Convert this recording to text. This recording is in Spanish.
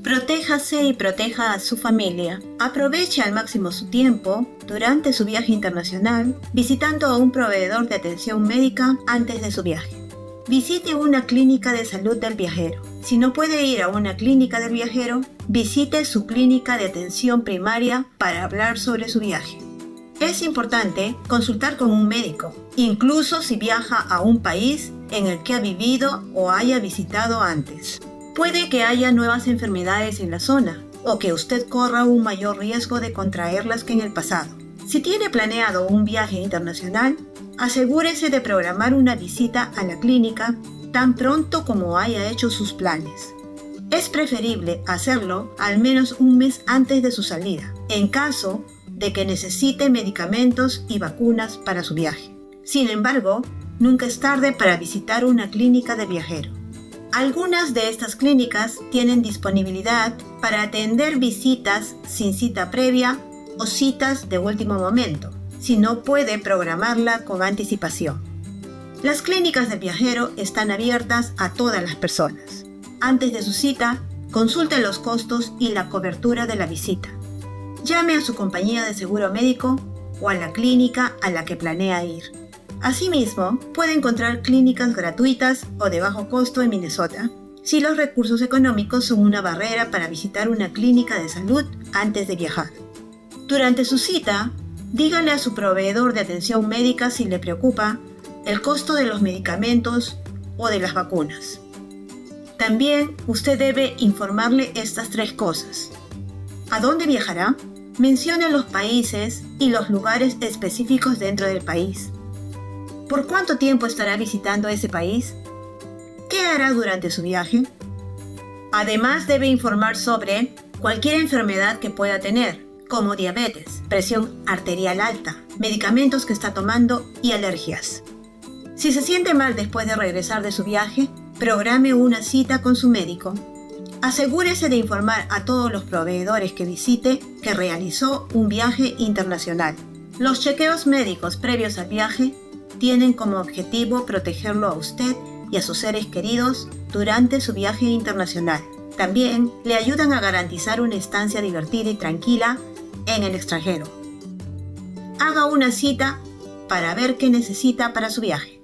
Protéjase y proteja a su familia. Aproveche al máximo su tiempo durante su viaje internacional visitando a un proveedor de atención médica antes de su viaje. Visite una clínica de salud del viajero. Si no puede ir a una clínica del viajero, visite su clínica de atención primaria para hablar sobre su viaje. Es importante consultar con un médico, incluso si viaja a un país en el que ha vivido o haya visitado antes. Puede que haya nuevas enfermedades en la zona o que usted corra un mayor riesgo de contraerlas que en el pasado. Si tiene planeado un viaje internacional, asegúrese de programar una visita a la clínica tan pronto como haya hecho sus planes. Es preferible hacerlo al menos un mes antes de su salida, en caso de que necesite medicamentos y vacunas para su viaje. Sin embargo, nunca es tarde para visitar una clínica de viajero. Algunas de estas clínicas tienen disponibilidad para atender visitas sin cita previa o citas de último momento, si no puede programarla con anticipación. Las clínicas del viajero están abiertas a todas las personas. Antes de su cita, consulte los costos y la cobertura de la visita. Llame a su compañía de seguro médico o a la clínica a la que planea ir. Asimismo, puede encontrar clínicas gratuitas o de bajo costo en Minnesota, si los recursos económicos son una barrera para visitar una clínica de salud antes de viajar. Durante su cita, dígale a su proveedor de atención médica si le preocupa el costo de los medicamentos o de las vacunas. También usted debe informarle estas 3 cosas. ¿A dónde viajará? Mencione los países y los lugares específicos dentro del país. ¿Por cuánto tiempo estará visitando ese país? ¿Qué hará durante su viaje? Además, debe informar sobre cualquier enfermedad que pueda tener, como diabetes, presión arterial alta, medicamentos que está tomando y alergias. Si se siente mal después de regresar de su viaje, programe una cita con su médico. Asegúrese de informar a todos los proveedores que visite que realizó un viaje internacional. Los chequeos médicos previos al viaje tienen como objetivo protegerlo a usted y a sus seres queridos durante su viaje internacional. También le ayudan a garantizar una estancia divertida y tranquila en el extranjero. Haga una cita para ver qué necesita para su viaje.